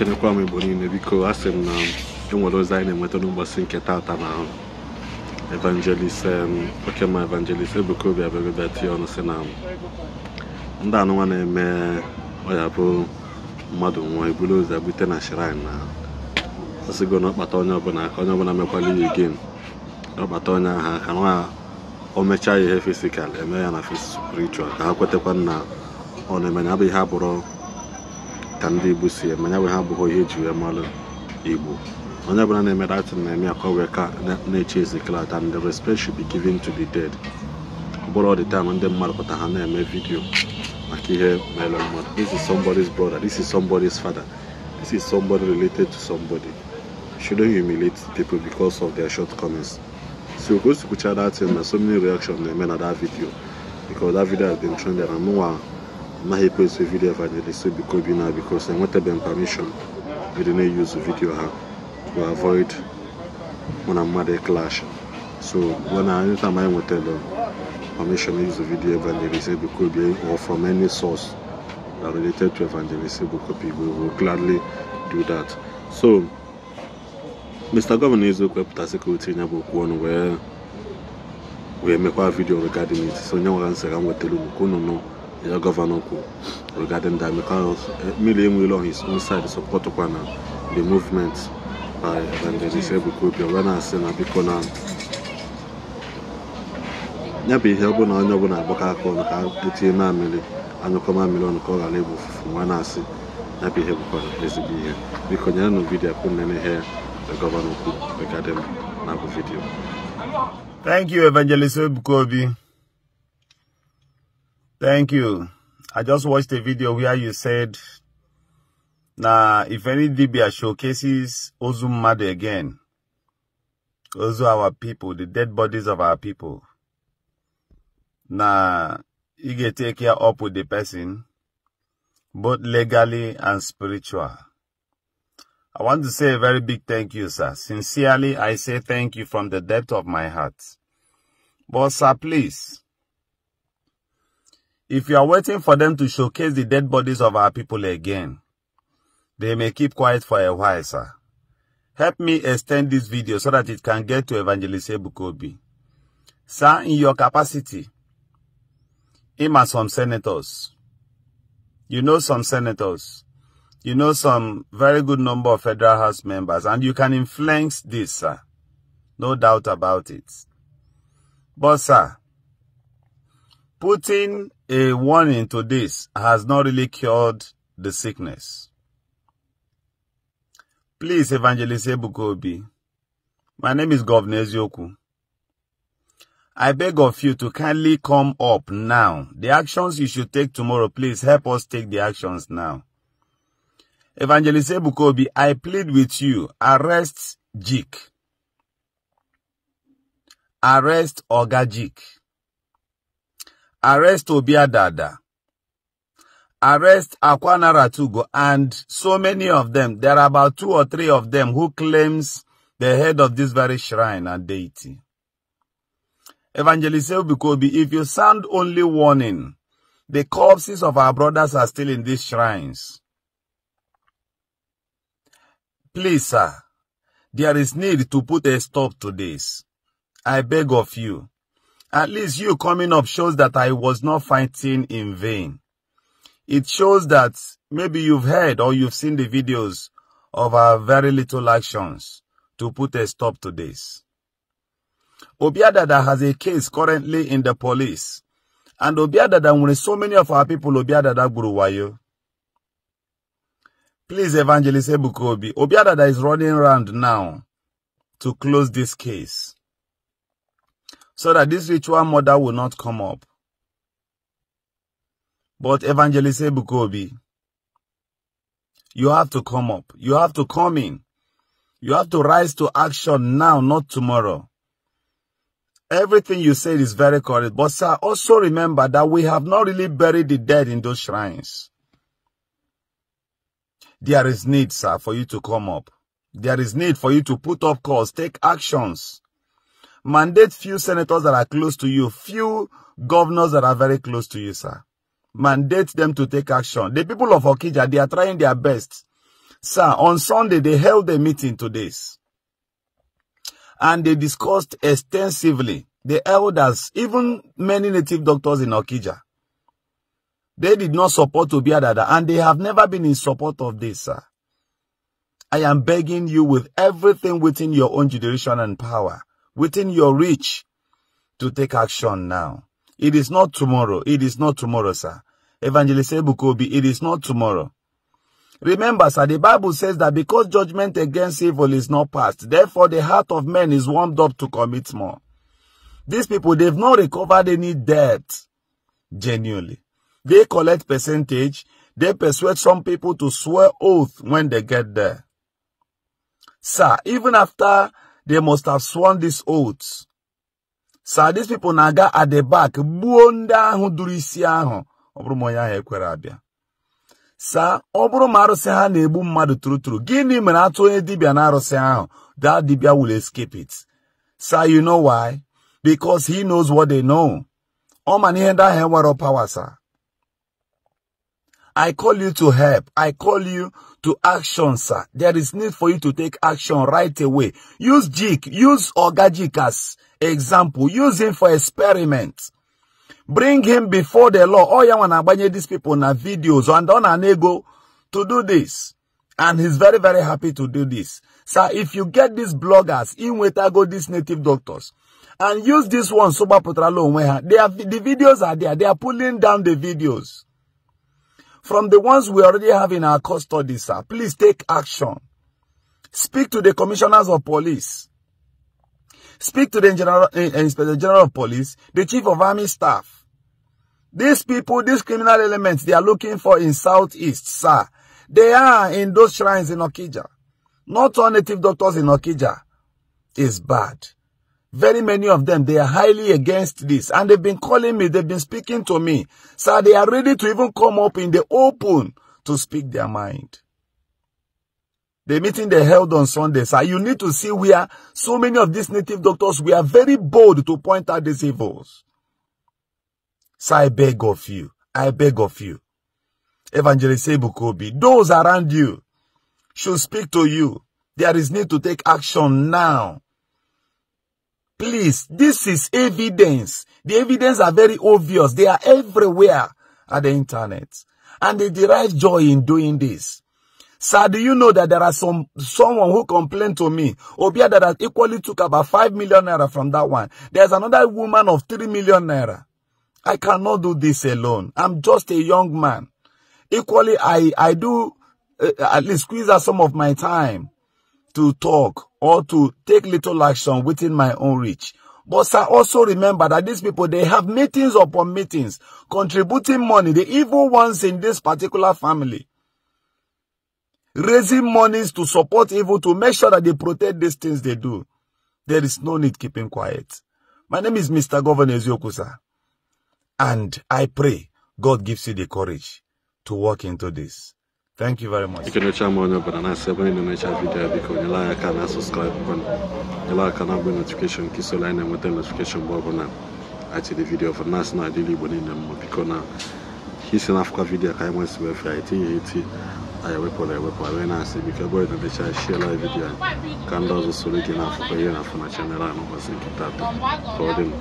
na-ekenekwa m Igbo niile biko asị m na enwere ozi anyị na-enweta n'ụbọchị nke taata na evangelist Okema evangelist Ebuka Obi abịa tie ọnụ sị na ndị anụnwa na-eme ọya bụ mmadụ nwa ebulu ụzọ bute na shrine na ọsịgo na ọkpata onye ọbụla aka onye ọbụla mekwala ihe again ọkpata onye aha ka nwa o mechaa ihe physical eme ya na spiritual ka ha kwetekwa na ọ na-eme ya bụ ihe abụrụ ka ndị Igbo si eme ya bụ ha abụghị ihe eji wee malụ Igbo onye ọbụla na-eme datin na-eme ya ka ọ wee ka na-eche ezekala and the respect should be given to the dead. Ọ bụrụ all the time ndị mmadụ pụta ha na-eme vidio maka ihe mere mmadụ. This is somebody's brother, this is somebody's father, this is somebody related to somebody. You shouldn't humiliate people because of their shortcomings. So go to picture that and so many reactions made on that video because that video has been trending and no one post a video evangelist because I wanted them permission. We didn't use the video to avoid when I'm mad clash. So when anytime I want to tell them permission to use the video evangelist or from any source that related to evangelist we will gladly do that. So Mr. Governor is open to security in one where we make a video regarding it. So now I'm saying I'm going to tell you no, your governor regarding that because million will on his own side support the movement by evangelist Ebuka Obi. When I say na bikona, nyabi helbo na onye obuna aboka ko na ka etie na amili anyokoma million ko ga level from when I say nyabi helbo ko place be here because no video ko nene here. The governor could regarding that video. Thank you, Evangelist Ebuka Obi. Thank you. I just watched a video where you said, "Nah, if any Dibia showcases Ozu Made again, Ozu our people, the dead bodies of our people, nah, you get take care up with the person, both legally and spiritual." I want to say a very big thank you, sir. Sincerely, I say thank you from the depth of my heart. But, sir, please, if you are waiting for them to showcase the dead bodies of our people again, they may keep quiet for a while, sir. Help me extend this video so that it can get to Evangelist Ebuka Obi. Sir, in your capacity, him and some senators, you know some senators, you know some very good number of Federal House members, and you can influence this, sir. No doubt about it. But, sir, putting a warning to this has not really cured the sickness. Please, Evangelist Ebuka Obi, my name is Governor Ezioku. I beg of you to kindly come up now. The actions you should take tomorrow, please help us take the actions now. Evangelist Ebuka Obi, I plead with you, arrest Jik. Arrest Ogajik. Arrest Obiadada. Arrest Akwana Ratugo and so many of them. There are about 2 or 3 of them who claims the head of this very shrine and deity. Evangelist Ebuka Obi, if you sound only warning, the corpses of our brothers are still in these shrines. Please, sir, there is need to put a stop to this. I beg of you. At least you coming up shows that I was not fighting in vain. It shows that maybe you've heard or you've seen the videos of our very little actions to put a stop to this. Obiadada has a case currently in the police. And Obiadada, when so many of our people, Obiadada Guruwayo. Please, Evangelist Ebuka Obi, Obiadada is running around now to close this case so that this ritual murder will not come up. But Evangelist Ebuka Obi, you have to come up. You have to come in. You have to rise to action now, not tomorrow. Everything you said is very correct. But, sir, also remember that we have not really buried the dead in those shrines. There is need, sir, for you to come up. There is need for you to put up calls, take actions. Mandate few senators that are close to you, few governors that are very close to you, sir. Mandate them to take action. The people of Okija, they are trying their best. Sir, on Sunday, they held a meeting to this. And they discussed extensively. The elders, even many native doctors in Okija, they did not support Obiadada, and they have never been in support of this, sir. I am begging you with everything within your own jurisdiction and power, within your reach, to take action now. It is not tomorrow. It is not tomorrow, sir. Evangelist Ebuka Obi, it is not tomorrow. Remember, sir, the Bible says that because judgment against evil is not passed, therefore the heart of men is warmed up to commit more. These people, they've not recovered any debt, genuinely. They collect percentage. They persuade some people to swear oath when they get there. Sir, even after they must have sworn these oaths, sir, these people naga at the back, Sir, oburu marose ha na-egbu mmadu true. Gini mere atụ onye dibia na arụsị ahụ, that dibia will escape it. Sir, you know why? Because he knows what they know. Power, sir. I call you to help. I call you to action, sir. There is need for you to take action right away. Use Jig. Use Ogajik as example. Use him for experiment. Bring him before the law. Oh, yeah, wanna banye these people na videos and on an ego to do this. And he's very, very happy to do this. Sir, if you get these bloggers, in Wetago, these native doctors, and use this one, Soba Potralo, the videos are there. They are pulling down the videos. From the ones we already have in our custody, sir, please take action. Speak to the commissioners of police. Speak to the Inspector General of Police, the Chief of Army Staff. These people, these criminal elements, they are looking for in Southeast, sir. They are in those shrines in Okija. Not all native doctors in Okija is bad. Very many of them, they are highly against this. And they've been calling me, they've been speaking to me. Sir, they are ready to even come up in the open to speak their mind. The meeting they held on Sunday, sir, you need to see where so many of these native doctors were very bold to point out these evils. So I beg of you, Evangelist Ebuka Obi, those around you should speak to you. There is need to take action now. Please, this is evidence. The evidence are very obvious. They are everywhere at the internet. And they derive joy in doing this. Sir, do you know that there are someone who complained to me, Obia, that equally took about 5 million naira from that one. There's another woman of 3 million naira. I cannot do this alone. I'm just a young man. Equally, I do at least squeeze out some of my time to talk or to take little action within my own reach. But sir, also remember that these people, they have meetings upon meetings, contributing money, the evil ones in this particular family, raising monies to support evil, to make sure that they protect these things they do. There is no need keeping quiet. My name is Mr. Governor Ezioku, sir. And I pray God gives you the courage to walk into this. Thank you very much. You can watch more but I say when you watch a video because you like and subscribe you like and have notification kiss line and with notification button at the video for national daily in them because now he's in Africa video I want to if I when I say because boy the share live video can also solid enough for you for my channel and over for them.